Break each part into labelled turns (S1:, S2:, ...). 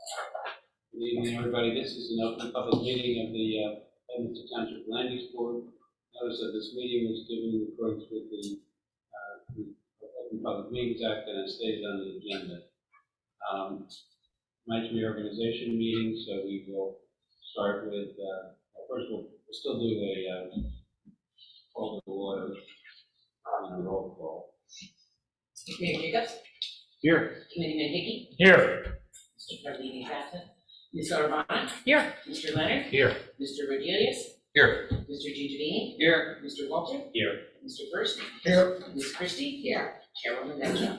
S1: Good evening, everybody. This is an open public meeting of the Bedminster Township Land Use Board. Notice of this meeting was given in accordance with the Open Public Meetings Act and as stated on the agenda. Tonight's reorganization meeting, so we will start with, first we'll still do a call to order and a roll call.
S2: Mayor Jacobs?
S1: Here.
S2: Committeeman Hickey?
S3: Here.
S2: Mr. President Bassett? Ms. Urbana?
S3: Here.
S2: Mr. Leonard?
S3: Here.
S2: Mr. Rodriguez?
S3: Here.
S2: Mr. Giovanni?
S1: Here.
S2: Mr. Walter?
S3: Here.
S2: Mr. First?
S3: Here.
S2: Ms. Christie? Here. Chairwoman Betcha?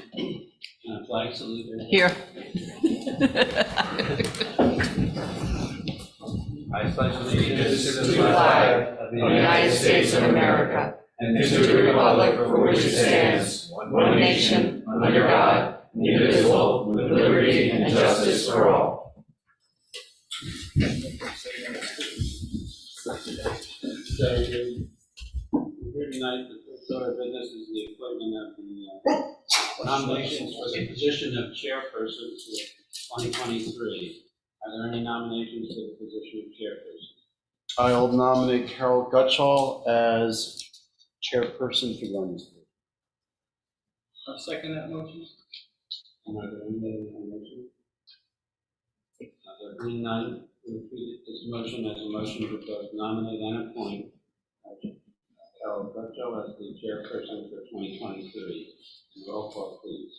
S1: Flag salute.
S4: Here.
S1: I pledge allegiance to
S4: the flag of the United States of America and to the republic for which it stands, one nation, under God, indivisible, with liberty and justice for all.
S1: So here tonight, the first order of business is the appointment of the nominations for the position of chairperson for 2023. Are there any nominations for the position of chairperson?
S5: I'll nominate Carol Gutschall as chairperson for Land Use Board.
S1: I'll second that motion. And are there any other nominations? There being none, we repeat this motion as a motion to both nominate and appoint Carol Gutschall as the chairperson for 2023. And roll call, please.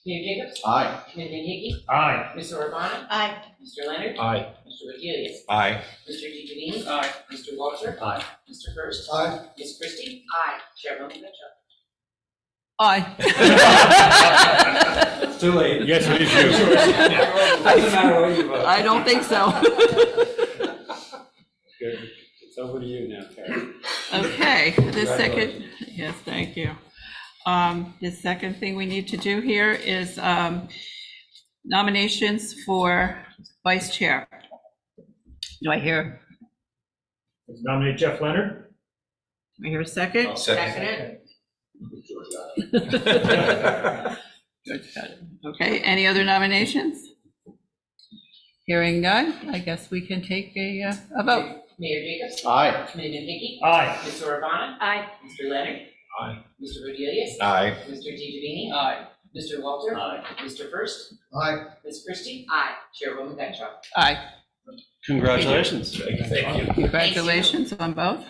S2: Mayor Jacobs?
S5: Aye.
S2: Committeeman Hickey?
S3: Aye.
S2: Ms. Urbana?
S4: Aye.
S2: Mr. Leonard?
S3: Aye.
S2: Mr. Rodriguez?
S3: Aye.
S2: Mr. Giovanni?
S1: Aye.
S2: Mr. Walter?
S3: Aye.
S2: Mr. First?
S5: Aye.
S2: Ms. Christie? Aye. Chairwoman Betcha?
S4: Aye.
S1: It's too late.
S3: Yes, it is you.
S1: Doesn't matter what you vote.
S4: I don't think so.
S1: Good. It's over to you now, Carol.
S4: Okay, the second, yes, thank you. The second thing we need to do here is nominations for vice chair. Do I hear
S3: Nominate Jeff Leonard.
S4: a second?
S2: I'll second it.
S4: Okay, any other nominations? Hearing none, I guess we can take a vote.
S2: Mayor Jacobs?
S5: Aye.
S2: Committeeman Hickey?
S3: Aye.
S2: Ms. Urbana?
S4: Aye.
S2: Mr. Leonard?
S3: Aye.
S2: Mr. Rodriguez?
S3: Aye.
S2: Mr. Giovanni?
S1: Aye.
S2: Mr. Walter?
S3: Aye.
S2: Mr. First?
S5: Aye.
S2: Ms. Christie? Aye. Chairwoman Betcha?
S4: Aye.
S5: Congratulations.
S3: Thank you.
S4: Congratulations on both.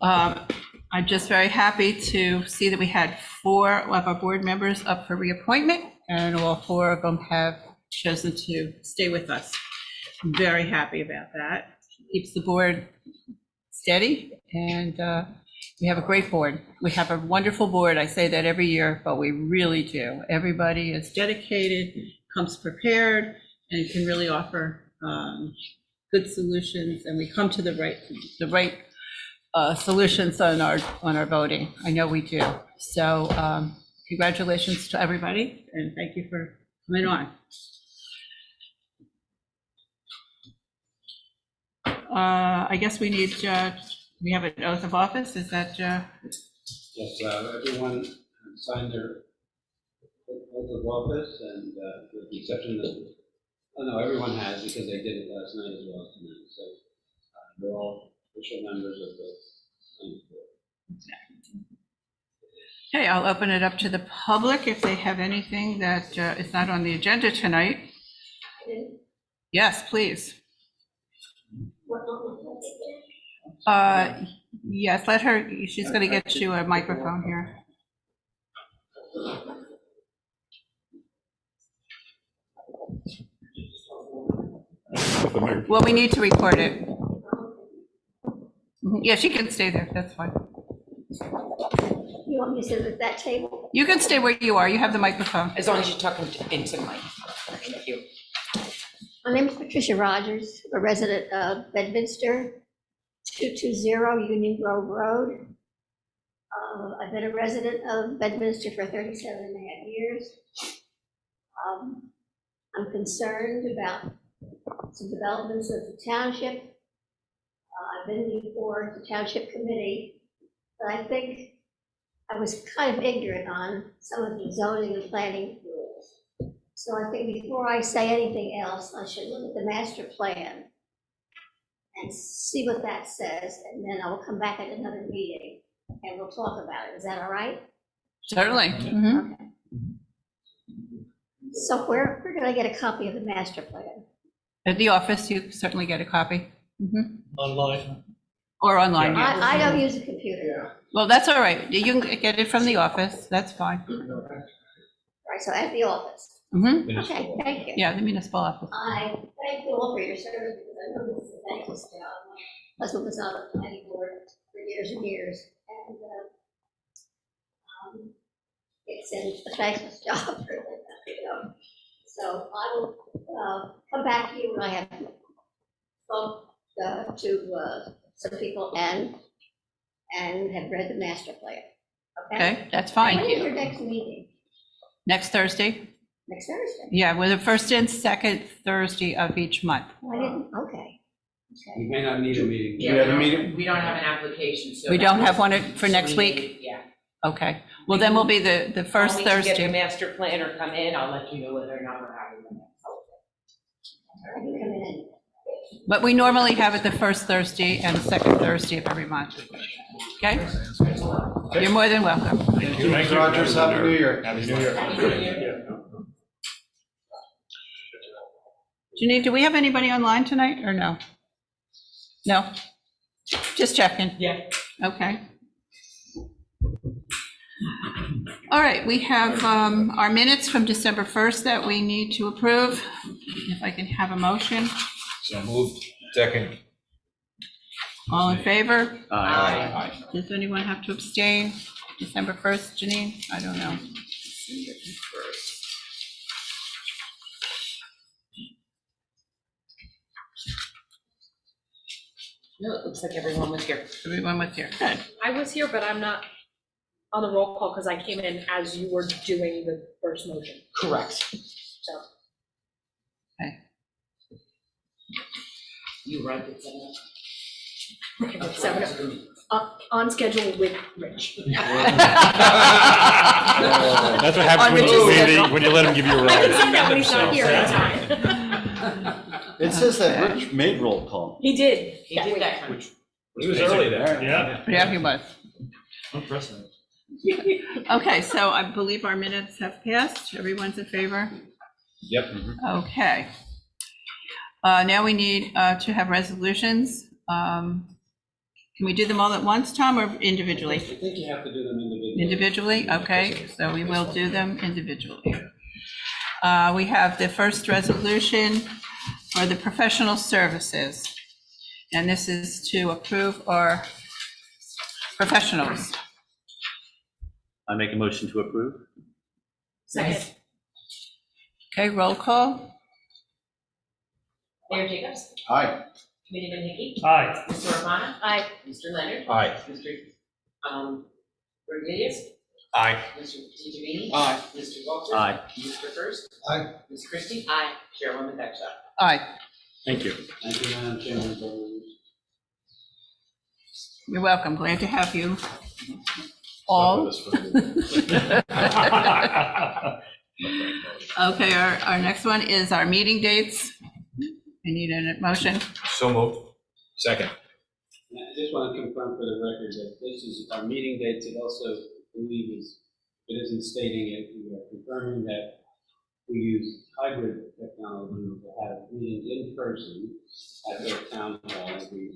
S4: I'm just very happy to see that we had 4 of our board members up for reappointment, and all 4 of them have chosen to stay with us. I'm very happy about that. Keeps the board steady, and we have a great board. We have a wonderful board. I say that every year, but we really do. Everybody is dedicated, comes prepared, and can really offer good solutions, and we come to the right solutions on our voting. I know we do. So congratulations to everybody, and thank you for coming on. I guess we need, we have an oath of office, is that?
S1: Yes, everyone signed their oath of office, and with the exception of, oh no, everyone has because they did it last night as well as tonight. So they're all official members of the board.
S4: Okay, I'll open it up to the public if they have anything that is not on the agenda tonight. Yes, please. Yes, let her, she's going to get you a microphone here. Well, we need to record it. Yeah, she can stay there, that's fine.
S6: You want me to sit at that table?
S4: You can stay where you are, you have the microphone.
S2: As long as you're talking into the mic. Thank you.
S6: My name is Patricia Rogers, a resident of Bedminster, 220 Union Grove Road. I've been a resident of Bedminster for 37 and a half years. I'm concerned about some developments of the township. I've been before the township committee, but I think I was kind of ignorant on some of the zoning and planning rules. So I think before I say anything else, I should look at the master plan and see what that says, and then I will come back at another meeting and we'll talk about it. Is that all right?
S4: Certainly. Mhm.
S6: Okay. So where can I get a copy of the master plan?
S4: At the office, you certainly get a copy. Mhm.
S3: Online.
S4: Or online, yeah.
S6: I don't use a computer.
S4: Well, that's all right. You can get it from the office. That's fine.
S6: All right, so at the office.
S4: Mhm.
S6: Okay, thank you.
S4: Yeah, the municipal office.
S6: I thank you all for your service, because I know this is a thankless job. My husband was on the planning board for years and years, and it's a thankless job, you know. So I will come back to you when I have spoke to some people and have read the master plan. Okay?
S4: Okay, that's fine.
S6: When is your next meeting?
S4: Next Thursday?
S6: Next Thursday?
S4: Yeah, we're the first and second Thursday of each month.
S6: Oh, I didn't, okay.
S1: You may not need a meeting.
S2: Yeah,
S5: We have a
S2: we
S5: meeting?
S2: don't- We don't have an application, so.
S4: We don't have one for
S2: so
S4: next
S2: we
S4: week?
S2: need- Yeah.
S4: Okay. Well, then we'll be the first
S2: Only to get the
S4: Thursday.
S2: master plan or come in, I'll let you know whether or not we're having the next.
S6: I can come in.
S4: But we normally have it the first Thursday and second Thursday of every month. Okay? You're more than welcome.
S5: Thank you, Mr. Rogers. Happy New Year.
S3: Happy New Year.
S4: Janine, do we have anybody online tonight or no? No? Just checking.
S2: Yeah.
S4: Okay. All right, we have our minutes from December 1st that we need to approve. If I can have a motion.
S7: So moved. Second.
S4: All in favor?
S2: Aye.
S4: Does anyone have to abstain? December 1st, Janine? I don't know.
S2: No, it looks like everyone was here.
S4: Everyone was here. Good.
S8: I was here, but I'm not on the roll call because I came in as you were doing the first motion,
S2: Correct.
S8: so.
S2: You right, it's in
S8: Okay, 7 on schedule with Rich.
S3: That's what happens when you let him give you a
S8: I
S3: ride.
S8: can say that when he's not here anytime.
S5: It says that Rich made roll call.
S8: He did.
S2: He did that time.
S7: He was early there.
S3: Yeah.
S4: Yeah, he was.
S3: Unprecedented.
S4: Okay, so I believe our minutes have passed. Everyone's in favor?
S7: Yep.
S4: Okay. Now we need to have resolutions. Can we do them all at once, Tom, or individually?
S1: I think you have to do them individually.
S4: Individually, okay, so we will do them individually. We have the first resolution for the professional services, and this is to approve our professionals.
S9: I make a motion to approve.
S8: Second.
S4: Okay, roll call.
S2: Mayor Jacobs,
S5: Aye.
S2: Committeeman Hickey,
S3: Aye.
S2: Mr. Romano.
S8: Aye.
S2: Mr. Leonard.
S7: Aye.
S2: Mr. Rodriguez,
S7: Aye.
S2: Mr. DeGenini.
S5: Aye.
S2: Mr. Walter.
S9: Aye.
S2: Mr. First.
S5: Aye.
S2: Ms. Christie. Aye. Chairwoman Bechler.
S4: Aye,
S9: Thank you.
S1: Thank you, Madam Chairman.
S4: you're welcome, glad to have you all. Okay, our next one is our meeting dates. I need a motion.
S7: So moved. Second.
S1: And I just want to confirm for the record that this is our meeting dates. It also, I believe, it isn't stating it. We are confirming that we use hybrid technology to have meetings in person at the town hall every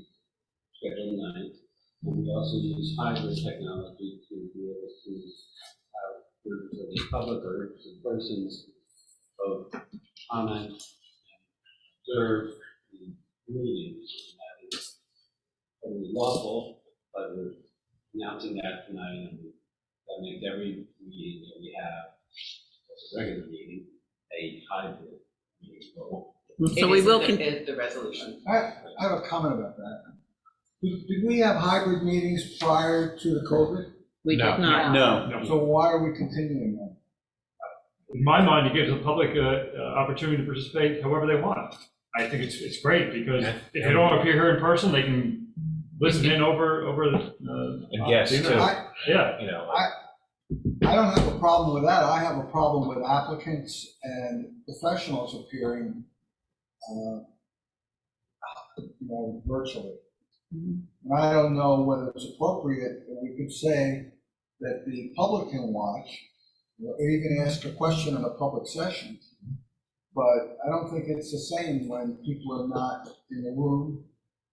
S1: scheduled night. And we also use hybrid technology to be able to have groups of the public or groups of persons both comment and observe the meetings. That is totally lawful, but we're announcing that tonight, and that makes every meeting that we have, as a regular meeting, a hybrid meeting.
S4: So we will,
S2: The resolution.
S10: I have a comment about that. Did we have hybrid meetings prior to the COVID?
S4: we
S7: No.
S4: did not.
S9: No.
S10: So why are we continuing them?
S3: In my mind, it gives the public opportunity to participate however they want. I think it's great because if they don't want to appear here in person, they can listen in over the.
S7: And guests,
S3: the internet.
S7: too.
S3: Yeah.
S7: You know,
S10: I don't have a problem with that. I have a problem with applicants and professionals appearing, virtually. And I don't know whether it's appropriate that we could say that the public can watch, or even ask a question in a public session. But I don't think it's the same when people are not in the room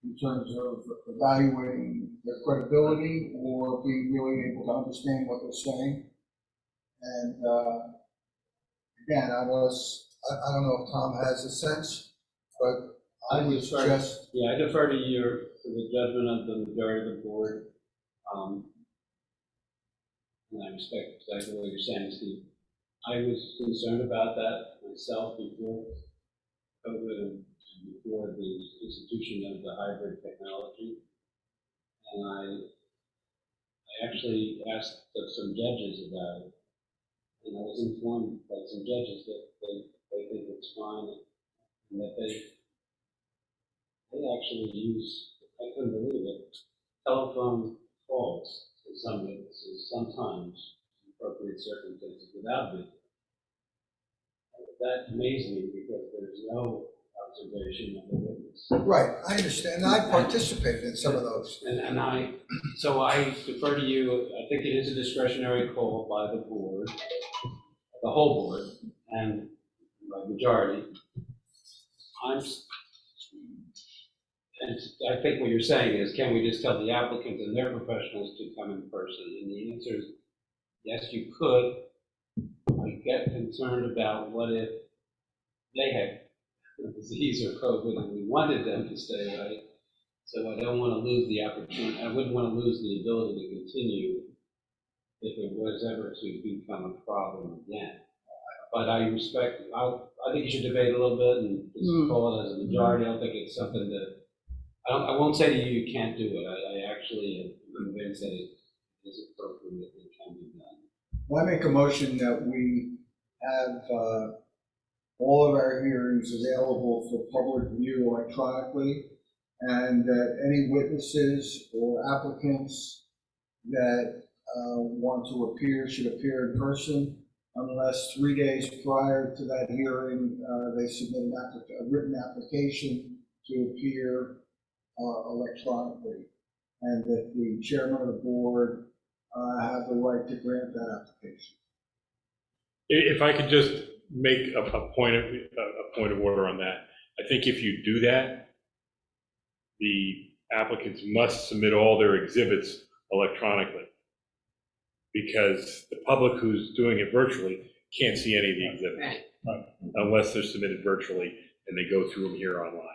S10: in terms of evaluating their credibility or being really able to understand what they're saying. And again, I don't know if Tom has a sense, but I would suggest.
S1: Yeah, I defer to the judgment of the majority of the board. And I respect exactly what you're saying, Steve. I was concerned about that myself before COVID and before the institution of the hybrid technology. And I actually asked some judges about it. And I was informed by some judges that they think it's fine and that they actually use, I couldn't believe it, telephone calls to some witnesses, sometimes in appropriate circumstances without video. That amazed me because there's no observation of the witness.
S10: Right, I understand. I participated in some of those.
S1: So I defer to you. I think it is a discretionary call by the board, the whole board, and by majority. And I think what you're saying is, can we just tell the applicants and their professionals to come in person? And the answer is, yes, you could. I get concerned about what if they had a disease or COVID and we wanted them to stay away. So I don't want to lose the opportunity. I wouldn't want to lose the ability to continue if it was ever to become a problem again. But I respect, I think you should debate a little bit and just call it as a majority. I don't think it's something that, I won't say to you, you can't do it. I actually am convinced that it is appropriate and can be done.
S10: Well, I make a motion that we have all of our hearings available for public view electronically, and that any witnesses or applicants that want to appear should appear in person, unless 3 days prior to that hearing, they submit a written application to appear electronically, and that the chairman of the board have the right to grant that application.
S11: If I could just make a point of order on that. I think if you do that, the applicants must submit all their exhibits electronically, because the public who's doing it virtually can't see any of the exhibits.
S2: Right.
S11: Unless they're submitted virtually and they go through them here online.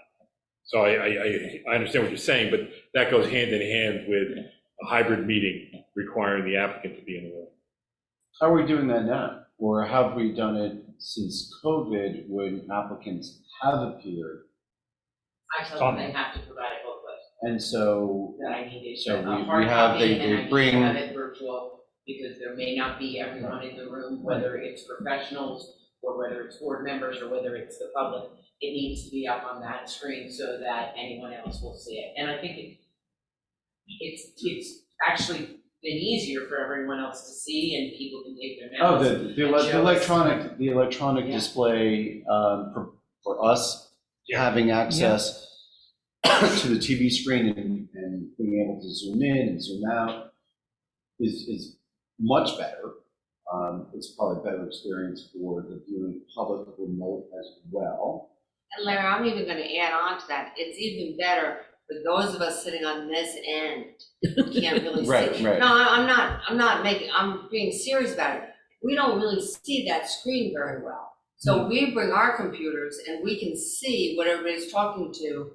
S11: So I understand what you're saying, but that goes hand in hand with a hybrid meeting requiring the applicant to be in the room.
S5: How are we doing that now? Or have we done it since COVID when applicants have appeared?
S2: I tell them they have to provide it both ways.
S5: And so,
S2: That I need
S5: So
S2: a
S5: we
S2: hard
S5: have-
S2: copy
S5: they
S2: and I need to
S5: bring-
S2: have it virtual, because there may not be everyone in the room, whether it's professionals or whether it's board members or whether it's the public. It needs to be up on that screen so that anyone else will see it. And I think it's actually been easier for everyone else to see, and people can take their
S5: oh,
S2: notes.
S5: the electronic
S2: Yeah.
S5: display for us having access to the TV screen and being able to zoom in and zoom out is much better. It's probably a better experience for the viewing public remote as well.
S12: And Larry, I'm even gonna add on to that, it's even better for those of us sitting on this end, who can't really see.
S5: Right.
S12: No, I'm being serious about it. We don't really see that screen very well. So we bring our computers and we can see what everybody's talking to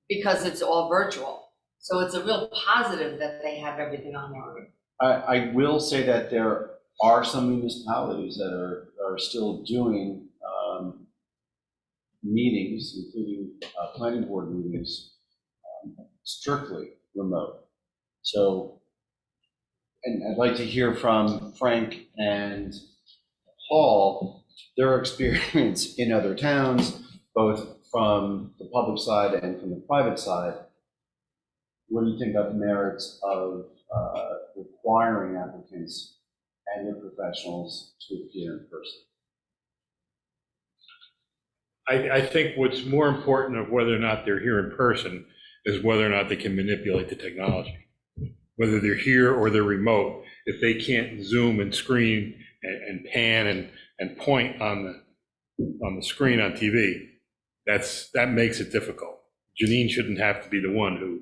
S12: because it's all virtual. So it's a real positive that they have everything on there.
S5: I will say that there are some municipalities that are still doing meetings, including planning board meetings, strictly remote. So, and I'd like to hear from Frank and Paul, their experience in other towns, both from the public side and from the private side. What do you think about the merits of requiring applicants and their professionals to appear in person.
S11: I think what's more important of whether or not they're here in person is whether or not they can manipulate the technology. Whether they're here or they're remote, if they can't zoom and screen and pan and point on the screen on TV, that makes it difficult. Janine shouldn't have to be the one who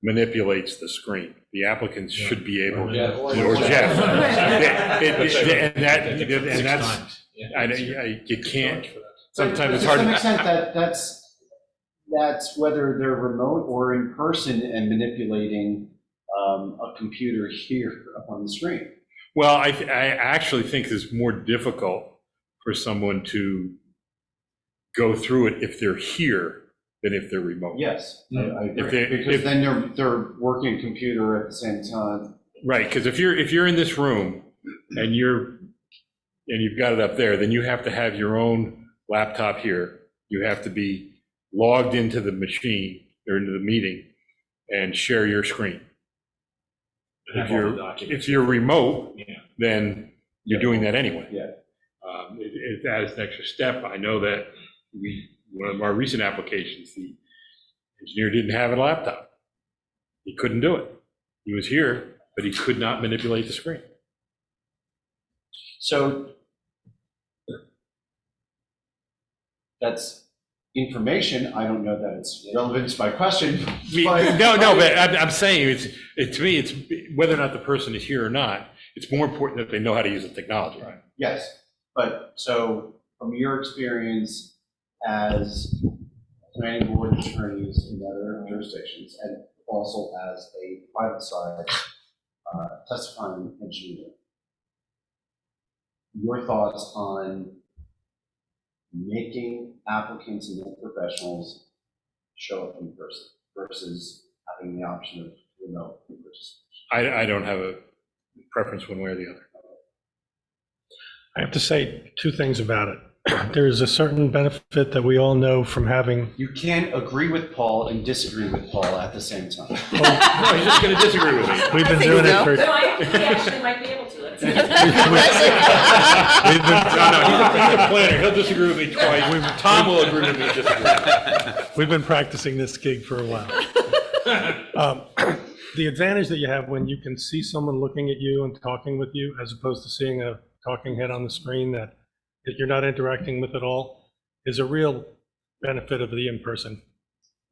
S11: manipulates the screen. The applicants should be able, or Jeff. And that's, you can't, sometimes it's
S5: To
S11: hard.
S5: some extent, that's whether they're remote or in person and manipulating a computer here on the screen.
S11: Well, I actually think it's more difficult for someone to go through it if they're here than if they're remote.
S5: Yes, I
S11: If
S5: agree,
S11: they-
S5: because then they're working a computer at the same time.
S11: Right, because if you're in this room and you've got it up there, then you have to have your own laptop here. You have to be logged into the machine or into the meeting and share your screen. If you're remote, then you're doing that anyway.
S5: Yeah.
S11: It adds an extra step. I know that one of our recent applications, the engineer didn't have a laptop. He couldn't do it. He was here, but he could not manipulate the screen.
S5: So that's information. I don't know that it's relevant to my question.
S11: But I'm saying to me, it's whether or not the person is here or not, it's more important that they know how to use the technology.
S5: Right. Yes, but so from your experience as planning board attorneys in other jurisdictions and also as a private side testifying engineer, your thoughts on making applicants and professionals show up in person versus having the option of remote participation?
S11: I don't have a preference one way or the other.
S13: I have to say two things about it. There is a certain benefit that we all know from having.
S5: You can't agree with Paul and disagree with Paul at the same time.
S11: No, he's just going to disagree with me.
S13: We've been doing it for.
S2: No, I actually might be able to, let's see.
S11: No, he's a planner. He'll disagree with me twice. Tom will agree with me and disagree.
S13: We've been practicing this gig for a while. The advantage that you have when you can see someone looking at you and talking with you, as opposed to seeing a talking head on the screen that you're not interacting with at all, is a real benefit of the in-person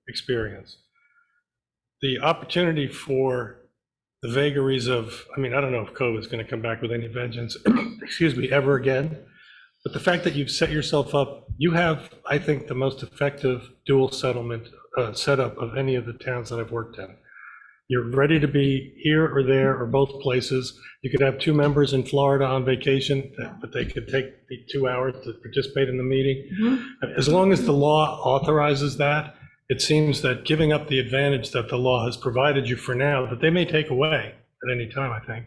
S13: experience. The opportunity for the vagaries of, I don't know if COVID is going to come back with any vengeance, excuse me, ever again. But the fact that you've set yourself up, you have, I think, the most effective dual settlement setup of any of the towns that I've worked in. You're ready to be here or there or both places. You could have two members in Florida on vacation, but they could take the 2 hours to participate in the meeting. Mm-hmm. As long as the law authorizes that, it seems that giving up the advantage that the law has provided you for now, that they may take away at any time, I think,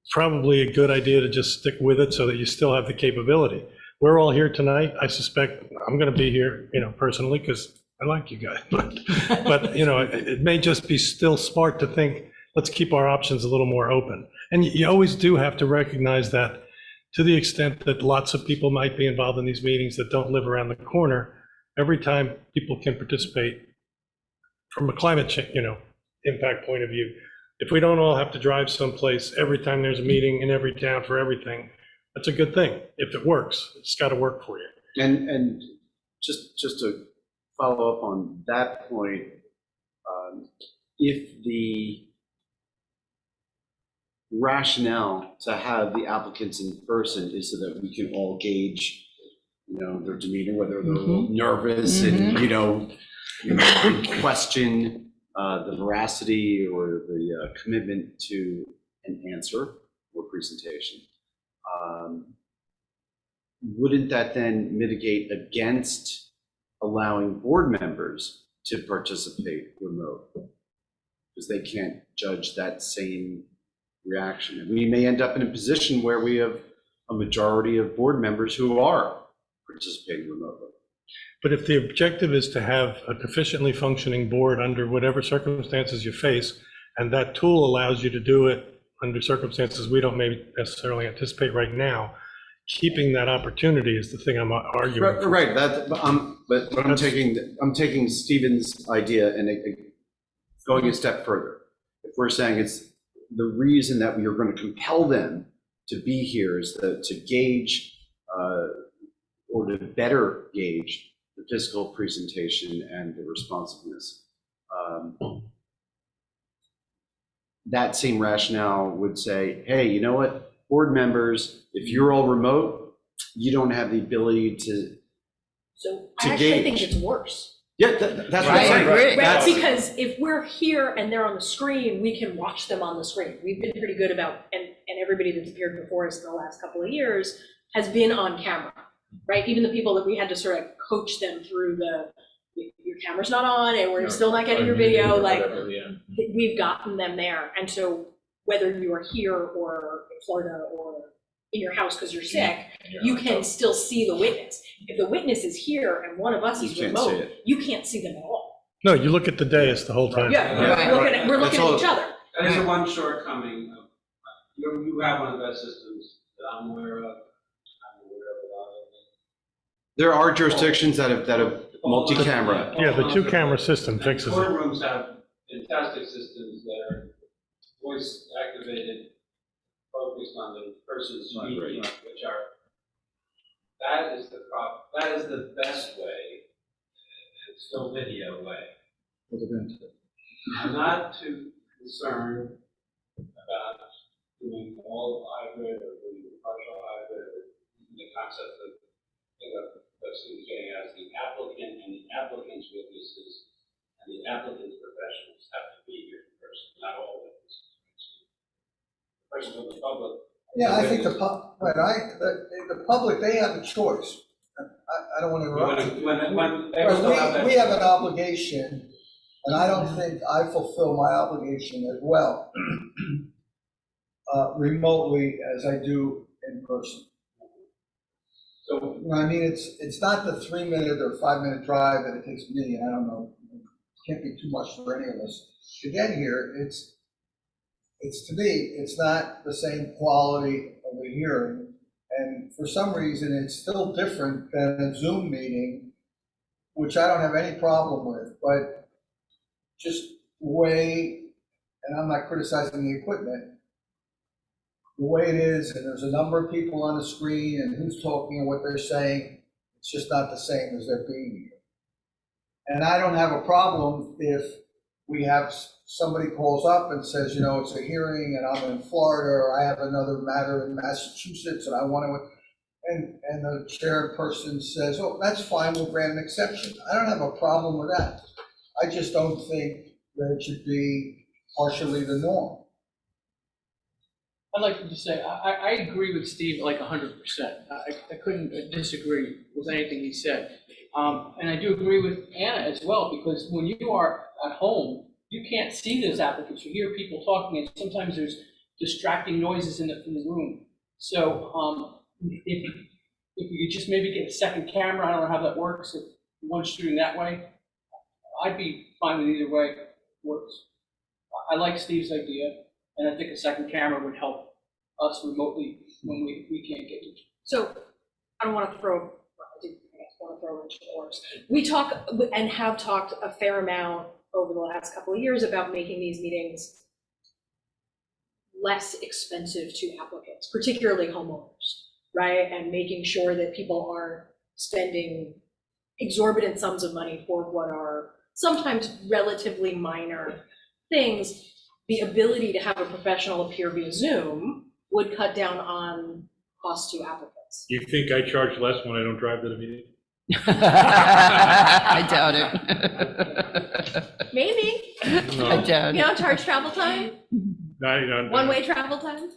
S13: it's probably a good idea to just stick with it so that you still have the capability. We're all here tonight. I suspect I'm going to be here, personally, because I like you guys, but it may just be still smart to think, let's keep our options a little more open. And you always do have to recognize that to the extent that lots of people might be involved in these meetings that don't live around the corner, every time people can participate from a climate change, impact point of view. If we don't all have to drive someplace every time there's a meeting in every town for everything, that's a good thing. If it works, it's got to work for you.
S5: And just to follow up on that point, if the rationale to have the applicants in person is so that we can all gauge, their demeanor, whether they're a little nervous and, question the veracity or the commitment to an answer or presentation, wouldn't that then mitigate against allowing board members to participate remote, because they can't judge that same reaction? And we may end up in a position where we have a majority of board members who are participating remotely.
S13: But if the objective is to have an efficiently functioning board under whatever circumstances you face, and that tool allows you to do it under circumstances we don't maybe necessarily anticipate right now, keeping that opportunity is the thing I'm arguing for.
S5: Right, but I'm taking Stephen's idea and going a step further. If we're saying it's the reason that we are going to compel them to be here is to gauge or to better gauge the fiscal presentation and the responsiveness. That same rationale would say, hey, you know what, board members, if you're all remote, you don't have the ability to
S8: So
S5: To
S8: I actually think
S5: gauge.
S8: it's worse.
S5: Yeah, that's what
S4: I
S5: I'm saying.
S4: agree.
S8: Right,
S5: That's-
S8: because if we're here and they're on the screen, we can watch them on the screen. We've been pretty good about, and everybody that's appeared before us in the last couple of years has been on camera, right? Even the people that we had to sort of coach them through your camera's not on and we're still not getting your video, like, we've gotten them there. And so whether you are here or in Florida or in your house because you're sick, you can still see the witness. If the witness is here and one of us
S5: You
S8: is
S5: can't see
S8: remote,
S5: it.
S8: you can't see them at all.
S13: No, you look at the dais the whole time.
S8: Yeah,
S4: Right.
S8: we're
S5: That's
S8: looking
S5: all.
S8: at each other.
S1: That is the one shortcoming of, you have one of the best systems that I'm aware of. I'm aware of a lot of it.
S5: There are jurisdictions that have multi-camera.
S13: Yeah, the two-camera system fixes it.
S1: Courtrooms have fantastic systems that are voice activated, focused on the person's speaking, which are, that is the best way, and still video way. I'm not too concerned about doing all hybrid or doing partial hybrid, or the concept of, Stephen's getting at, the applicant and the applicant's witnesses and the applicant's professionals have to be here in person, not all witnesses. The person from the public.
S10: Yeah, I think the public, they have a choice. I don't want to interrupt you.
S1: They will still have that.
S10: We have an obligation, and I don't think I fulfill my obligation as well remotely as I do in person.
S1: So,
S10: You know, I mean, it's not the 3-minute or 5-minute drive that it takes me, and I don't know, it can't be too much for any of us to get here. It's to me, it's not the same quality of a hearing, and for some reason, it's still different than a Zoom meeting, which I don't have any problem with, but just the way, and I'm not criticizing the equipment, the way it is, and there's a number of people on the screen, and who's talking and what they're saying, it's just not the same as there being here. And I don't have a problem if we have somebody calls up and says, you know, it's a hearing and I'm in Florida, or I have another matter in Massachusetts and I want to, and the chairperson says, oh, that's fine, we'll grant an exception. I don't have a problem with that. I just don't think that it should be partially the norm.
S14: I'd like to just say, I agree with Steve like 100%. I couldn't disagree with anything he said. And I do agree with Anna as well, because when you are at home, you can't see those applicants. You hear people talking, and sometimes there's distracting noises in the room. So if you could just maybe get a second camera, I don't know how that works, if one's shooting that way, I'd be fine with either way it works. I like Steve's idea, and I think a second camera would help us remotely when we can't get to.
S8: So I don't want to throw, I do want to throw a wrench in the works. We talk and have talked a fair amount over the last couple of years about making these meetings less expensive to applicants, particularly homeowners, right? And making sure that people aren't spending exorbitant sums of money for what are sometimes relatively minor things. The ability to have a professional appear via Zoom would cut down on costs to applicants.
S11: You think I charge less when I don't drive to the meeting?
S4: I doubt it.
S8: Maybe.
S11: No.
S4: I doubt
S8: You
S4: it.
S8: don't charge travel time?
S11: No.
S8: One-way travel time?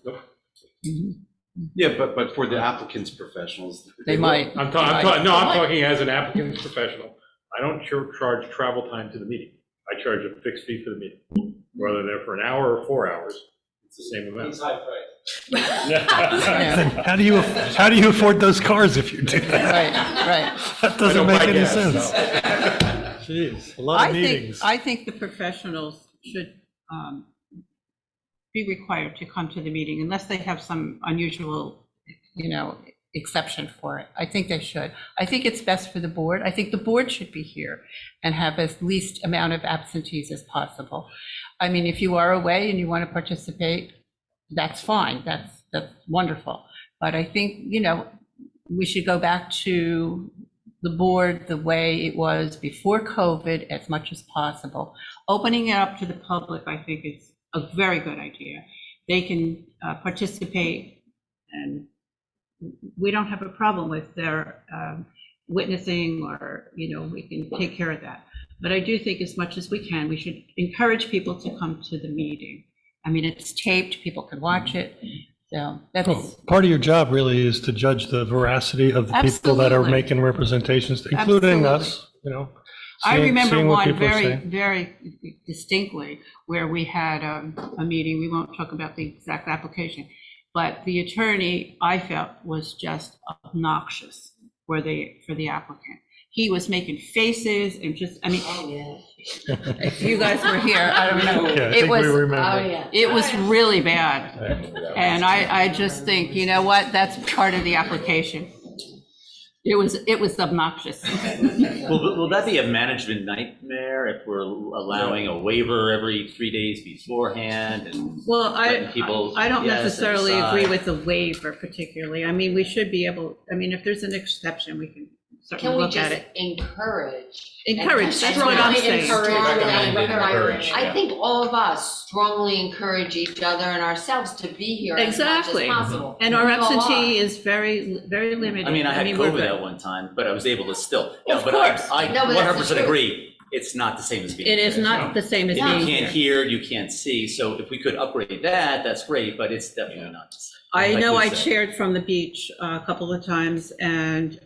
S5: Yeah, but for the applicant's professionals.
S4: They might.
S11: I'm talking as an applicant's professional. I don't charge travel time to the meeting. I charge a fixed fee for the meeting. Whether they're for an hour or 4 hours, it's the same amount.
S1: it's high price.
S13: Then how do you afford those cars if you do that?
S4: Right.
S13: That doesn't
S11: don't
S13: make
S11: buy
S13: any
S11: gas,
S13: sense. Jeez, a lot of meetings.
S4: I think the professionals should be required to come to the meeting unless they have some unusual, exception for it. I think they should. I think it's best for the board. I think the board should be here and have as least amount of absentees as possible. I mean, if you are away and you want to participate, that's fine. That's wonderful. But I think, we should go back to the board the way it was before COVID as much as possible. Opening it up to the public, I think, is a very good idea. They can participate, and we don't have a problem with their witnessing, or, we can take care of that. But I do think as much as we can, we should encourage people to come to the meeting. I mean, it's taped, people can watch it. So that's.
S13: Well, part of your job really is to judge the veracity of the people that are
S4: Absolutely.
S13: making representations, including us,
S4: I remember
S13: seeing what
S4: one
S13: people are
S4: very,
S13: saying.
S4: very distinctly where we had a meeting. We won't talk about the exact application, but the attorney, I felt, was just obnoxious for the applicant. He was making faces and just,
S12: Oh, yeah.
S4: if you guys were here, I don't know.
S13: Yeah, I
S4: It
S13: think we
S4: was,
S13: remember.
S12: yeah.
S4: it was really bad. And I just think, you know what, that's part of the application. It was obnoxious.
S9: Will that be a management nightmare if we're allowing a waiver every 3 days beforehand and
S4: Well,
S9: letting people?
S4: I don't
S9: yes or
S4: necessarily agree
S9: decide?
S4: with the waiver particularly. I mean, we should be able, if there's an exception, we can
S12: Can
S4: certainly
S12: we
S4: look at
S12: just
S4: it.
S12: encourage?
S4: Encourage, that's what I'm saying.
S7: Encourage,
S12: I think all of us strongly encourage each other and ourselves to be here as much as
S4: Exactly.
S12: possible.
S4: And our
S12: We all
S4: absentee
S12: are.
S4: is very, very limited.
S9: I mean, I had
S4: we're
S9: COVID
S4: good.
S9: at one time, but I was able to still.
S4: Of
S9: But
S4: course.
S9: I
S12: No, but that's the
S9: 100%
S12: truth.
S9: agree. It's not the same as being.
S4: It is
S9: here.
S4: not the same as
S9: You
S4: being
S9: can't
S4: here.
S9: hear, you can't see. So if we could upgrade that, that's great, but it's definitely not the same.
S4: I
S9: Like
S4: know
S9: you
S4: I
S9: said.
S4: chaired from the beach a couple of times, and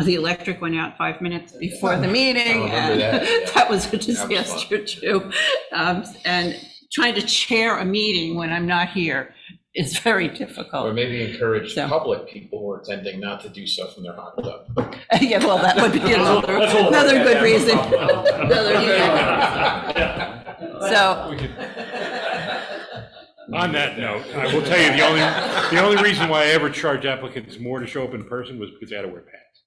S4: the electric went out 5 minutes before the meeting.
S7: remember
S4: And
S7: that, yeah.
S4: that was a
S7: That was
S4: disaster too. And trying to chair a meeting when I'm not here is very
S7: Or
S4: difficult.
S7: maybe encourage
S4: So.
S7: public people who are attending not to do so from their hot tub.
S4: Yeah, well, that would be another good reason. Another good reason. So,
S11: On that note, I will tell you, the only reason why I ever charged applicants more to show up in person was because I had to wear pants.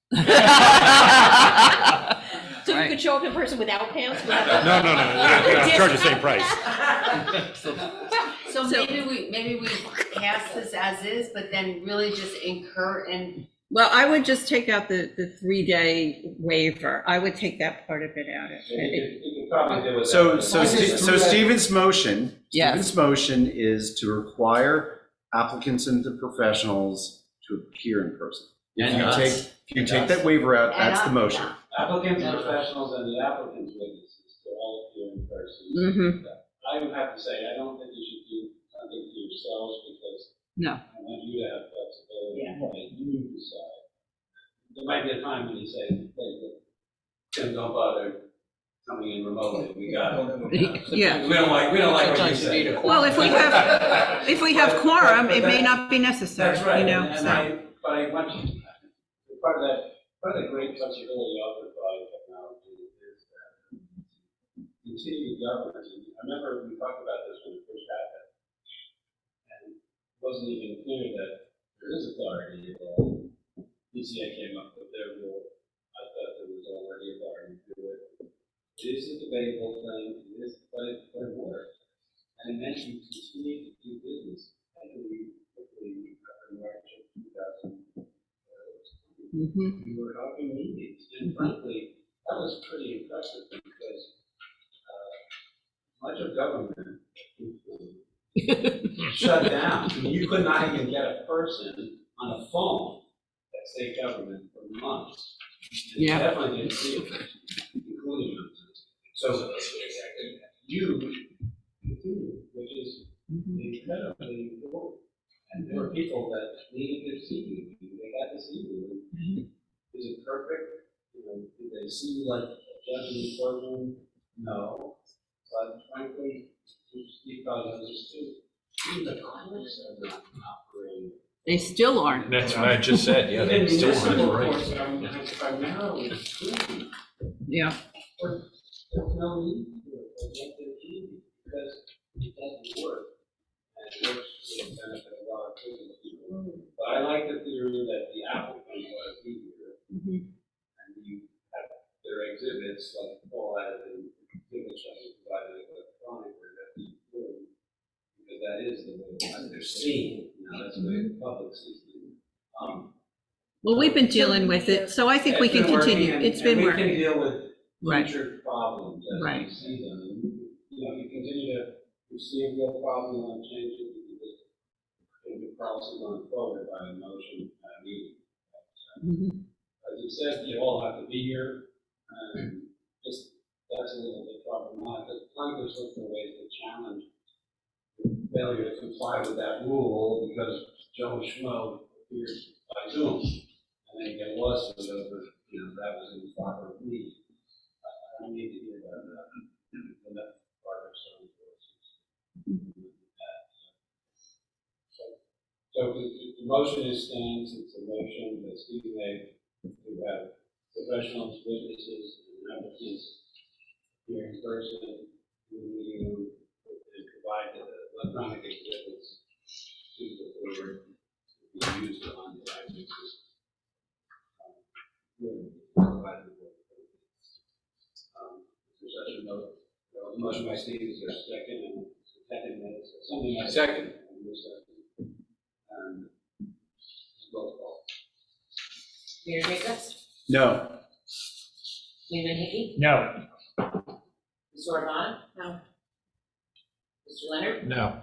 S8: So you could show up in person without pants?
S11: No, I charge the same price.
S12: So maybe we pass this as is, but then really just
S4: well, I would just take out the 3-day waiver. I would take that part of it out.
S1: You could probably do it.
S5: So Stephen's motion,
S4: Yes.
S5: is to require applicants and the professionals to appear in person. If
S1: And us.
S5: if you take that waiver out, that's the motion.
S1: Applicants, professionals, and the applicant's witnesses, to all appear in person.
S4: Mhm.
S1: I would have to say, I don't think you should do something to yourselves, because
S4: No.
S1: I want you to have flexibility,
S12: Yeah.
S1: and let you decide. There might be a time when you say, hey, Tim, don't bother coming in remotely, we got it.
S4: Yeah.
S1: We don't like what you
S14: Sometimes you need
S1: say.
S14: a
S4: Well, if we have quorum, it may not be necessary,
S1: That's right,
S4: so.
S1: but I want you, part of the great flexibility offered by technology is that continued governance. I remember we talked about this when it first happened, and it wasn't even clear that there is authority. DCA came up with their rule. I thought there was already authority to do it. It is a debatable thing, but it works. And it meant you continue to do business. I believe quickly in March of 2000.
S4: Mhm.
S1: We were having meetings, and frankly, that was pretty impressive, because much of government shut down. I mean, you could not even get a person on a phone at state government for months. And
S4: Yeah.
S1: Definitely didn't see it, including us. So you continue, which is incredibly important. And there were people that needed to see you, they got to see you. Is it perfect? Did they see you like a judge in the courtroom? No. But frankly, Steve probably understood. Even the courts are not operating.
S4: They still aren't.
S7: That's what I just said, yeah, they still aren't right.
S1: Primarily screened.
S4: Yeah.
S1: Or there's no need for it, or yet they're easy, because it doesn't work. works to the benefit of a lot of people. But I like the theory that the applicant was here, and you have their exhibits, like Paul had in exhibits that was provided electronically, that's important, because that is the way they're seen, you know, that's the way the public sees them.
S4: Well, we've been dealing with it, so I think we can continue. It's been
S1: We can
S4: working.
S1: deal with
S4: Right.
S1: future problems as we
S4: Right.
S1: see them. And, you know, if you continue to, you see a real problem, you want to change it, you can just change the policy going forward by a motion at a meeting. As you said, you all have to be here, and just, that's a little bit problematic, because Plankers look for ways to challenge failure to comply with that rule, because Joe Schmo appears by Zoom, and then you get lawsuits over, you know, that was improper meeting. I don't need to hear about that, and that's part of some forces. So the motion is stands, it's a motion that Steve made, to have professionals, witnesses, and applicants here in person, and provide the electronic exhibits to the board to be used on the licenses. The motion by Steve, is there a second? And second minutes, something like second. And roll call.
S2: Mayor Jacobs?
S5: No.
S2: Newman Hickey?
S3: No.
S2: Mr. Armand? No. Mr. Leonard?
S7: No.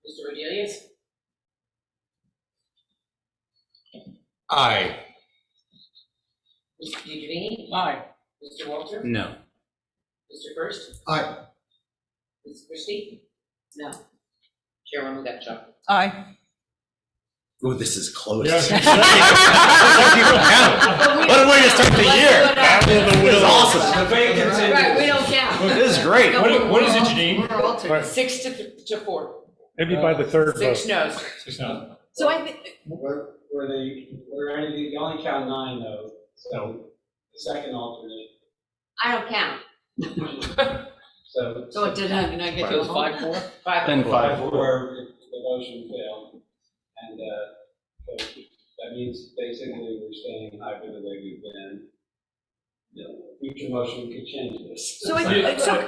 S2: Mr. Rodelius?
S7: Aye.
S2: Mr. DeGiovanni?
S14: Aye.
S2: Mr. Walter?
S9: No.
S2: Mr. First?
S10: Aye.
S2: Ms. Christie? No. Chairwoman Gotcha.
S4: Aye.
S9: Ooh, this is close.
S3: Yes.
S9: What a way to start the year. This is awesome.
S1: Debate continues.
S2: Right, we don't count.
S9: This is great.
S3: What is it, Janine?
S2: We're altered, 6 to 4.
S13: Maybe by the third vote.
S2: 6 no's.
S8: So I think,
S1: Were any, you only count 9 though, so the second alternate,
S12: I don't count.
S1: so.
S12: So it didn't, and I get
S14: So
S12: to
S14: it's 5-4?
S2: 5
S5: Then
S2: to 4.
S1: 5-4, if the motion failed. And, so that means basically we're staying hybrid the way we've been. You know, future motion could change this.
S8: so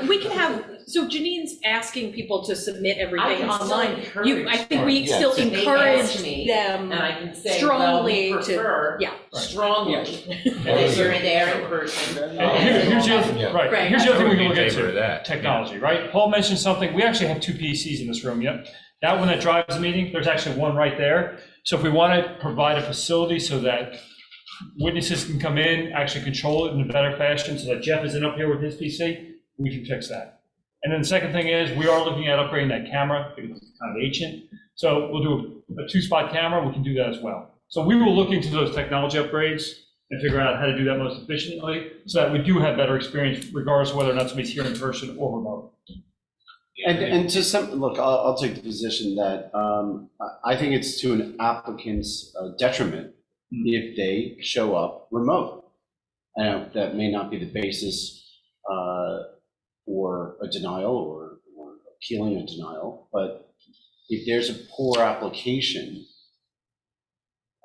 S8: we can have, so Janine's asking people to submit
S2: I
S8: everything
S2: can still
S8: online.
S2: encourage.
S8: I think we
S5: Yeah.
S8: still
S2: They ask
S8: encourage
S2: me,
S8: them
S2: And I can say, well,
S8: strongly
S2: we
S8: to,
S2: prefer
S8: yeah.
S2: strongly that you're in there in person.
S3: Here's the other,
S7: Yeah.
S3: right,
S8: Right.
S3: here's the other thing we can
S7: In
S3: look
S7: favor of
S3: into,
S7: that.
S3: technology, right? Paul mentioned something, we actually have 2 PCs in this room, yep. That one that drives the meeting, there's actually one right there. So if we want to provide a facility so that witnesses can come in, actually control it in a better fashion, so that Jeff isn't up here with his PC, we can fix that. And then the second thing is, we are looking at upgrading that camera, because it's kind of ancient. So we'll do a 2-spot camera, we can do that as well. So we will look into those technology upgrades and figure out how to do that most efficiently, so that we do have better experience regardless of whether or not somebody's here in person or remote.
S5: And to some, look, I'll take the position that I think it's to an applicant's detriment if they show up remote. And that may not be the basis for a denial or appealing a denial, but if there's a poor application,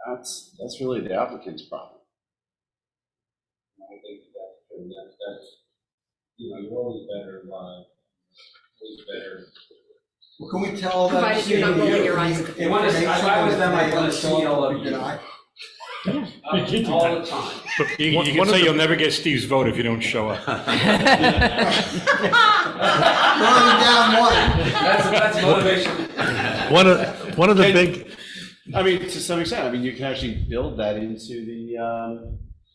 S5: that's really the applicant's problem.
S1: I think that's, you know, you're always better live, always better.
S10: Well, can we tell them?
S8: Provided you're not rolling your eyes at the
S1: They want to, if I was them, I'd want to see all of you.
S10: Deny?
S1: All the time.
S11: You can say you'll never get Steve's vote if you don't show up.
S10: Running down one.
S1: That's motivation.
S13: One of the big,
S5: I mean, to some extent, I mean, you can actually build that into the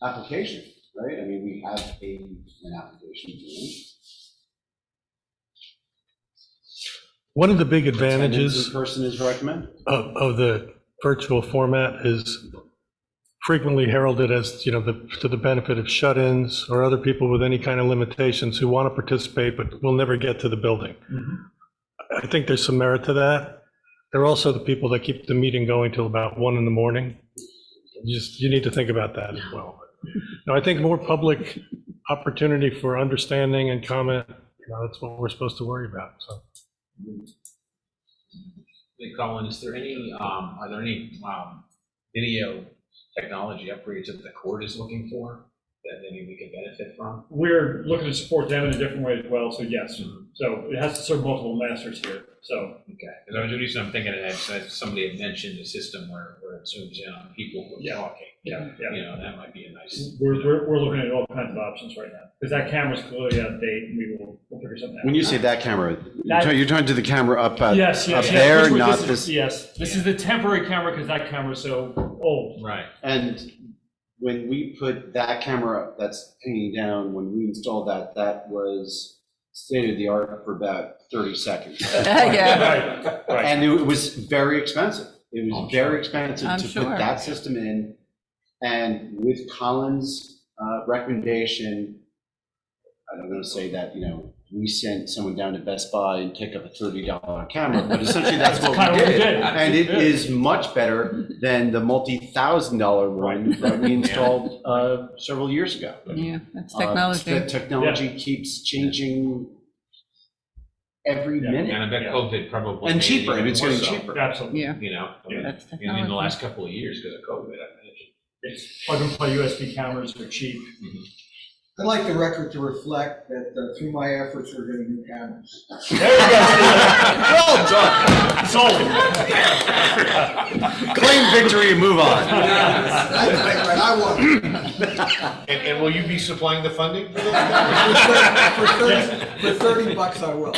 S5: application, right? I mean, we have an application form.
S13: one of the big
S5: Attendance
S13: advantages
S5: in person is recommended.
S13: of the virtual format is frequently heralded as, you know, to the benefit of shut-ins or other people with any kind of limitations who want to participate but will never get to the building. I think there's some merit to that. There are also the people that keep the meeting going till about 1 a.m. You need to think about that as well. No, I think more public opportunity for understanding and comment, you know, that's what we're supposed to worry about, so.
S7: Hey, Colin, is there any, are there any video technology upgrades that the court is looking for that maybe we could benefit from?
S3: We're looking to support them in a different way as well, so yes. So it has to serve multiple masters here, so.
S7: Okay, because the reason I'm thinking of that, somebody had mentioned a system where it zooms in on people who are talking.
S3: Yeah.
S7: You know, that might be a nice.
S3: We're looking at all kinds of options right now, because that camera's clearly out of date, and we'll figure something out.
S5: When you say that camera, you're talking to the camera up
S3: Yes,
S5: up there,
S3: Which
S5: not
S3: is-
S5: this.
S3: Yes, this is the temporary camera, because that camera's so old.
S7: Right.
S5: And when we put that camera up that's hanging down, when we installed that, that was state of the art for about 30 seconds.
S4: Yeah.
S3: Right.
S5: And it was very expensive. It was very expensive
S4: I'm
S5: to
S4: sure.
S5: put that system in. And with Colin's recommendation, I don't want to say that, we sent someone down to Best Buy and picked up a $30 camera, but essentially that's what
S3: Kind
S5: we
S3: of what we
S5: did.
S3: did.
S5: And it is much better than the multi-$1,000 one that we installed several years ago.
S4: Yeah, that's technology.
S5: The technology keeps changing every minute.
S7: And I bet COVID probably.
S5: And
S7: made it
S5: cheaper, and
S7: even
S5: it's
S7: more
S5: getting
S7: so,
S5: cheaper.
S3: Absolutely.
S4: Yeah,
S7: You know, I mean,
S4: that's
S7: in the
S4: technology.
S7: last couple of years because of COVID, I imagine.
S3: It's plug and play USB cameras are cheap.
S10: I'd like the record to reflect that through my efforts, we're getting new cameras.
S3: There you go, Steve. Well done. Sold.
S5: Claim victory and move on.
S10: I want it.
S7: And will you be supplying the funding for those cameras?
S10: For $30 I will.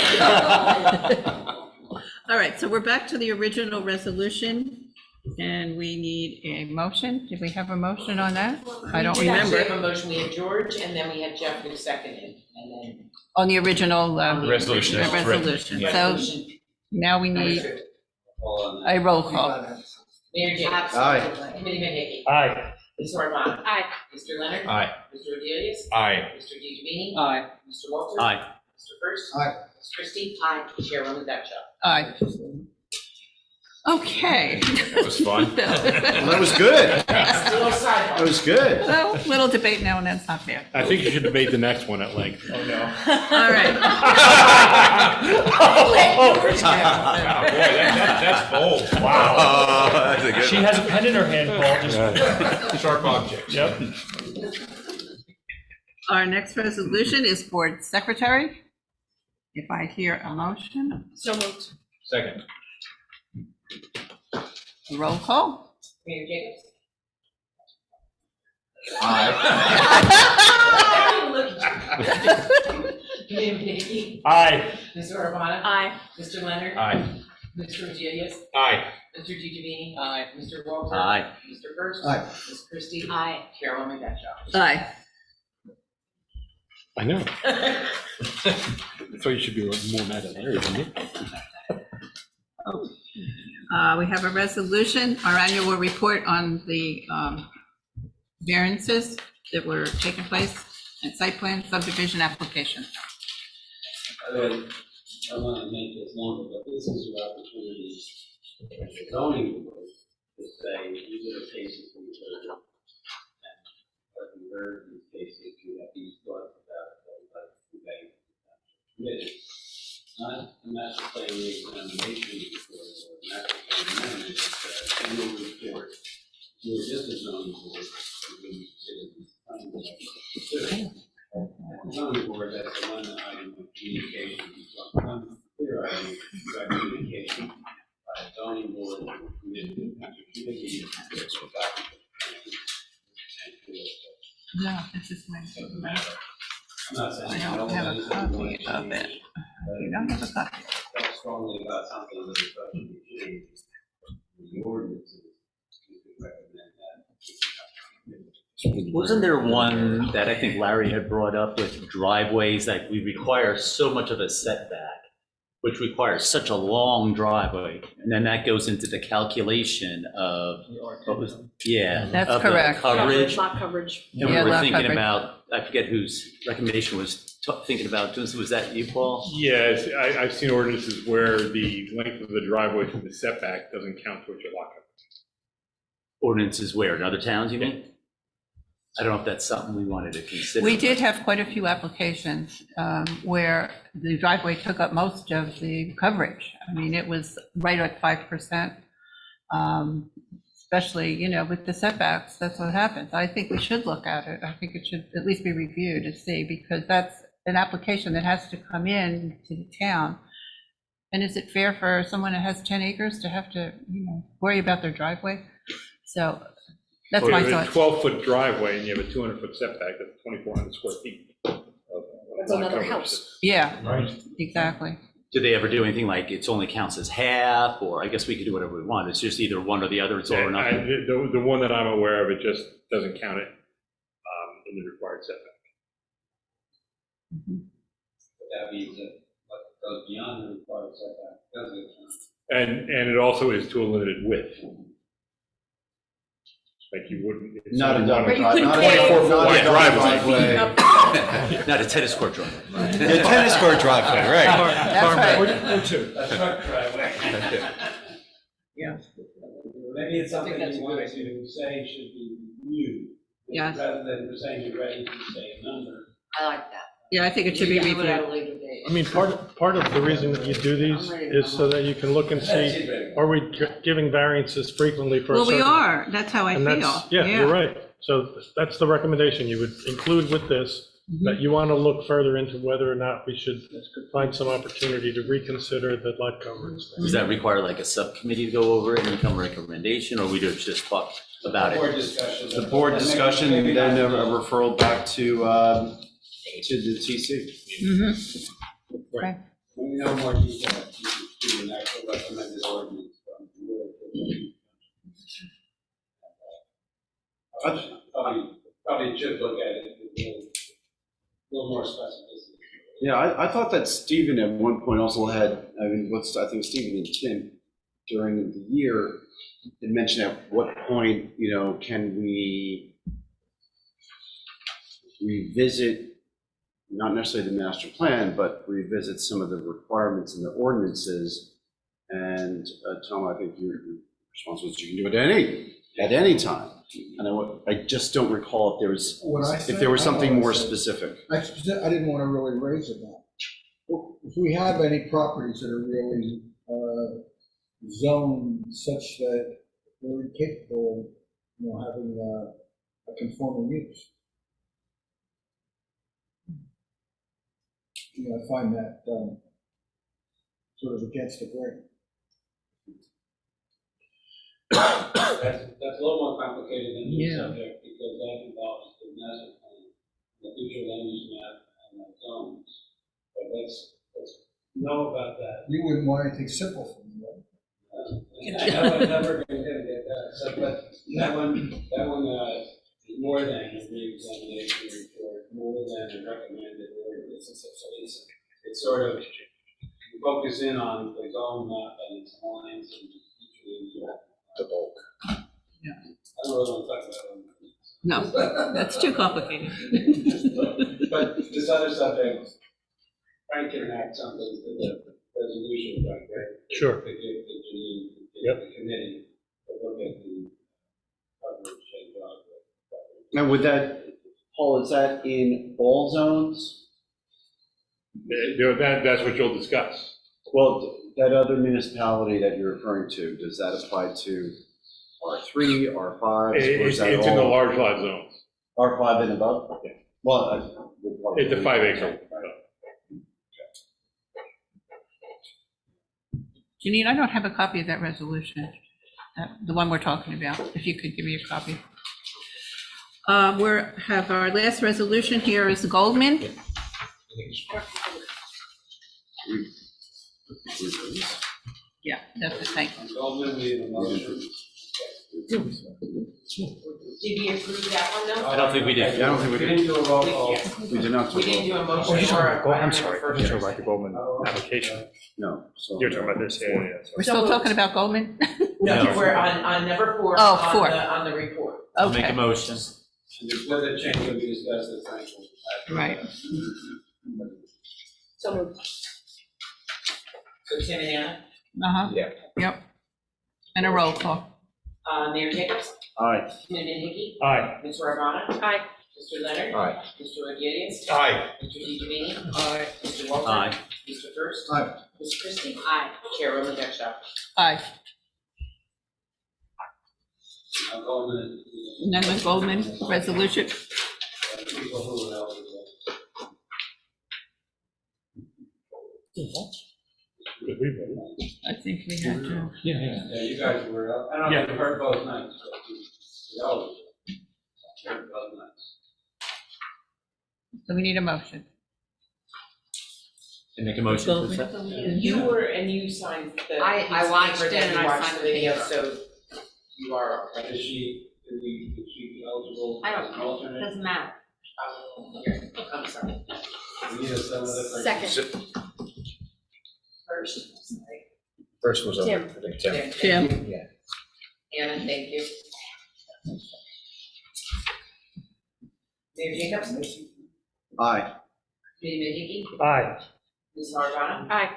S4: All right, so we're back to the original resolution, and we need a motion. Did we have a motion on that? I don't
S2: We did actually
S4: remember.
S2: have a motion, we had George, and then we had Jeff who seconded, and then.
S4: On the original
S7: Resolution, that's correct.
S4: resolution.
S7: Yeah.
S4: So
S2: Resolution.
S4: now we need
S1: All on that.
S4: a roll call.
S2: Mayor Jacobs.
S5: Aye.
S2: Committeeman Hickey.
S3: Aye.
S2: Ms. Arbuthnot.
S8: Aye.
S2: Mr. Leonard.
S7: Aye.
S2: Mr. Adelis.
S7: Aye.
S2: Mr. DeGiovanni.
S14: Aye.
S2: Mr. Walter.
S9: Aye.
S2: Mr. First.
S10: Aye.
S2: Ms. Christie. Aye. Chairwoman Deschamps.
S4: Aye. Okay.
S7: That was fun.
S5: Well, that was good.
S2: Still a sidebar.
S5: That was good.
S4: Well, little debate now and then, it's not bad.
S11: I think you should debate the next one at length.
S3: Oh, no.
S4: All right.
S7: Wow, boy, that's bold.
S3: Wow.
S5: That's a good
S3: She has a pen in her hand, Paul, just,
S7: Sharp objects.
S3: yep.
S4: Our next resolution is board secretary. If I hear a motion,
S8: So moved.
S7: Second.
S4: roll call.
S2: Mayor Jacobs. Committeeman Hickey.
S3: Aye.
S2: Ms. Arbuthnot.
S8: Aye.
S2: Mr. Leonard.
S7: Aye.
S2: Mr. Adelis.
S7: Aye.
S2: Mr. DeGiovanni. Aye. Mr. Walter.
S9: Aye.
S2: Mr. First.
S10: Aye.
S2: Ms. Christie. Aye. Chairwoman Deschamps.
S4: Aye.
S11: I know. I thought you should be more mad at Larry than me.
S4: We have a resolution, our annual report on the variances that were taking place and site plan subdivision application.
S1: I want to make this longer, but this is your opportunity as a zoning board to say, these are cases we heard. And what we heard in these cases, you have these thoughts about it, but they committed. Not a master plan reexamination report or a master plan amendment, it's a annual report. You're just a zoning board, you're going to consider these findings. The zoning board, that's the one item of communication, one clear item of communication. Zoning board, committee, committee.
S4: No, this is my,
S1: I'm not saying.
S4: I don't have a copy of it. You don't have a copy.
S1: Felt strongly about something that is supposed to be changed. The ordinances, you could recommend that.
S9: Wasn't there one that I think Larry had brought up with driveways that we require so much of a setback, which requires such a long driveway, and then that goes into the calculation of, what was, yeah.
S4: That's
S9: of the
S4: correct.
S9: Coverage.
S8: Lot coverage.
S9: And we
S4: Yeah,
S9: were
S4: lot
S9: thinking
S4: coverage.
S9: about, I forget whose recommendation was thinking about doing, was that you, Paul?
S11: Yes, I've seen ordinances where the length of the driveway from the setback doesn't count towards your lot coverage.
S9: Ordinances where, in other towns, you mean? I don't know if that's something we wanted to consider.
S4: We did have quite a few applications where the driveway took up most of the coverage. I mean, it was right at 5%. Especially, you know, with the setbacks, that's what happens. I think we should look at it. I think it should at least be reviewed to see, because that's an application that has to come in to the town. And is it fair for someone that has 10 acres to have to, you know, worry about their driveway? So that's
S11: Well,
S4: my
S11: you have a
S4: thought.
S11: 12-foot driveway and you have a 200-foot setback, that's 2,400 square feet.
S8: That's another house.
S4: Yeah,
S11: Right.
S4: exactly.
S9: Did they ever do anything like it's only counts as half, or I guess we could do whatever we want, it's just either one or the other, it's all or
S11: Yeah,
S9: nothing?
S11: the one that I'm aware of, it just doesn't count it in the required setback.
S1: But that means that what goes beyond the required setback doesn't count.
S11: And it also is to a limited width. Like you wouldn't. it's
S5: Not a
S11: only
S5: double
S11: one-
S8: Right, you couldn't pay
S11: 24-foot
S5: not a
S11: wide
S5: double
S11: driveway.
S5: driveway.
S9: Not a tennis court driveway.
S5: The tennis court driveway, right.
S4: That's right.
S3: Or two.
S1: A truck driveway.
S14: Yeah.
S1: Maybe it's something
S14: that's
S1: you
S14: a
S1: want
S14: good
S1: to say should be reviewed.
S4: Yes.
S1: Rather than saying you're ready to say a number.
S12: I like that.
S4: Yeah, I think it should be
S12: We can do it at
S4: reviewed.
S12: a later date.
S13: I mean, part of the reason that you do these is so that you can look and see, are we giving variances frequently for a
S4: Well,
S13: certain?
S4: we are. That's how I
S13: And
S4: feel.
S13: that's, yeah, you're right. So that's the recommendation you would include with this,
S4: Mm-hmm.
S13: that you want to look further into whether or not we should find some opportunity to reconsider the lot coverage.
S9: Does that require like a subcommittee to go over it and come a recommendation, or we just talk about
S1: Board
S9: it?
S1: discussion.
S5: The board discussion,
S1: Maybe
S5: then
S1: not-
S5: a referral back to the TC.
S4: Mhm. Okay.
S1: When we know more detail, you can do an actual recommended ordinance from the board. Probably should look at it with a little more specificity.
S5: Yeah, I thought that Stephen at one point also had, I think Stephen and Tim during the year had mentioned at what point, can we revisit, not necessarily the master plan, but revisit some of the requirements in the ordinances. And Tom, I think your response was you can do it at any time. And I just don't recall if there was something more specific.
S10: I didn't want to really raise it now. If we have any properties that are really zoned such that they're incapable of, having a conforming use. I find that sort of against the grain.
S1: That's a little more complicated than your
S4: Yeah.
S1: subject, because that involves the master plan, the future land use map, and the zones. But let's know about that.
S10: You wouldn't want anything simple from me, right?
S1: I know I'm never going to get that, so, but that one is more than a re-examination report, more than a recommended ordinance. It's sort of, you focus in on the zone map and its lines and each of the bulk.
S4: Yeah.
S1: I don't really want to talk about it.
S4: No, that's too complicated.
S1: But this other subject, Frank can enact something to the resolution, right?
S13: Sure.
S1: To give the Janine, the committee, to look at the coverage and driveway.
S5: Now, would that, Paul, is that in all zones?
S11: That's what you'll discuss.
S5: Well, that other municipality that you're referring to, does that apply to R3, R5? or is that
S11: It's in the
S5: all
S11: large lot zones.
S5: R5 and above?
S11: Yeah.
S5: Well,
S11: It's a 5 acre.
S4: Janine, I don't have a copy of that resolution, the one we're talking about, if you could give me a copy. Have our last resolution here is Goldman. Yeah, that's the thing.
S1: Goldman, we have a motion.
S2: Did we approve that one though?
S9: I don't think we did.
S5: Yeah, I don't think we
S1: We
S5: did.
S1: didn't do a roll call.
S5: We did not.
S2: We didn't do a
S3: Oh,
S2: motion
S3: you're
S2: or
S3: talking about,
S2: a.
S3: I'm sorry, you're talking about the Goldman application.
S5: No. So
S3: You're talking about this, yeah.
S4: We're still talking about Goldman?
S2: No,
S9: No.
S2: we're on number 4.
S4: Oh,
S2: on
S4: 4.
S2: On the report.
S9: I'll make a
S4: Okay,
S9: motion.
S1: And there's with the change that we discussed at Frank.
S4: right.
S8: So moved.
S2: So Tim and Anna?
S4: Uh-huh.
S11: Yeah.
S4: Yep. And a roll call.
S2: Mayor Jacobs,
S5: Aye.
S2: Committeeman Hickey,
S3: Aye.
S2: Ms. Romano,
S8: Aye.
S2: Mr. Leonard.
S7: Aye.
S2: Mr. Rodriguez.
S11: Aye.
S2: Mr. DeGiovanni.
S14: Aye.
S2: Mr. Walter.
S9: Aye.
S2: Mr. First.
S10: Aye.
S2: Ms. Christie. Aye. Chairwoman Dexter.
S4: Aye.
S1: Now Goldman,
S4: Amendment Goldman, resolution.
S1: people who would help with
S4: I think we have to.
S3: Yeah,
S1: that. Yeah, you guys were up. I don't know if you heard both nights, but you always heard both nights.
S4: So we need a motion.
S9: And make a motion to accept.
S2: You were, and you signed the.
S12: I watched
S2: piece of
S12: it
S2: paper
S12: and
S2: that you
S12: I
S2: watched
S12: signed
S2: the
S12: the
S2: video,
S12: paper.
S2: so you are all right.
S1: Is she be eligible
S12: I
S1: as an
S12: don't,
S1: alternate?
S12: doesn't matter.
S2: Here, I'm sorry.
S1: We need a senator for.
S8: Second.
S2: First, sorry.
S7: First was over,
S8: Tim.
S7: I think, Tim.
S4: Tim.
S7: Yeah.
S2: Anna, thank you. Mayor Jacobs.
S5: Aye.
S2: Committeeman Hickey.
S3: Aye.
S2: Ms. Marvano.
S8: Aye.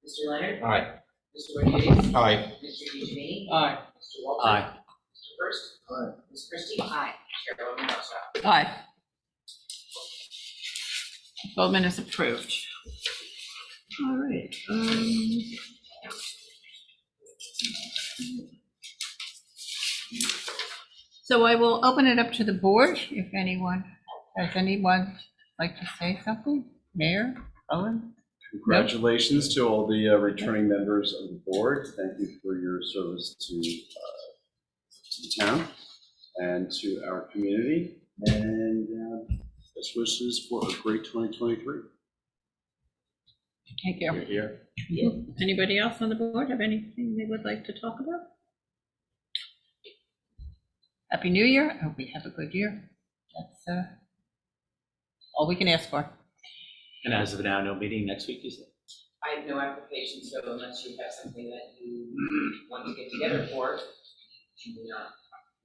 S2: Mr. Leonard.
S7: Aye.
S2: Mr. Rodriguez.
S11: Aye.
S2: Mr. DeGiovanni.
S14: Aye.
S2: Mr. Walter.
S9: Aye.
S2: Mr. First.
S10: Aye.
S2: Ms. Christie. Aye. Chairwoman Dexter.
S4: Aye. Goldman is approved. All right. So I will open it up to the board if anyone, has anyone like to say something? Mayor, Owen?
S5: Congratulations to all the returning members of the board. Thank you for your service to the town and to our community. And best wishes for a great 2023.
S4: Thank you.
S5: You're here.
S4: Anybody else on the board have anything they would like to talk about? Happy New Year. I hope we have a good year. That's all we can ask for.
S9: And as of now, no meeting next week, you said?
S2: I have no application, so unless you have something that you want to get together for, you do not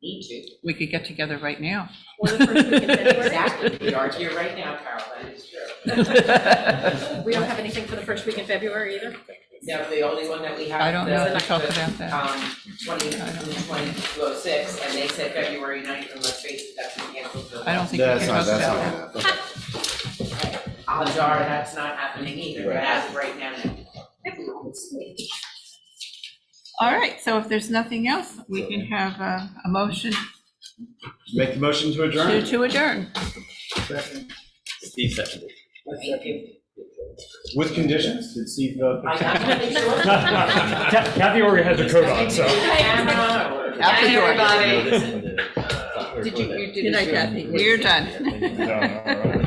S2: need to.
S4: We could get together right now.
S8: Or the first week in February.
S2: Exactly, we are here right now, Carol, that is true.
S8: We don't have anything for the first week in February either.
S2: No, the only one that we have.
S4: I don't know if we talked
S2: the,
S4: about that.
S2: 2006, and they said February 9th, and let's face it, that's when canceled.
S4: I don't think we can talk about that.
S5: that.
S2: Odds are that's not happening either, but as of right now.
S4: All right, so if there's nothing else, we can have a motion
S5: Make the motion to adjourn.
S4: to adjourn.
S10: Second.
S9: Steve seconded.
S2: Thank you.
S5: With conditions? Did Steve?
S2: I have to make sure.
S3: Kathy already has her coat on, so.
S2: Anna, or-
S4: Out the door.
S2: Everybody.
S9: Notice in the,
S4: Did you, Good night, Kathy. We're done.
S3: No, no, all right.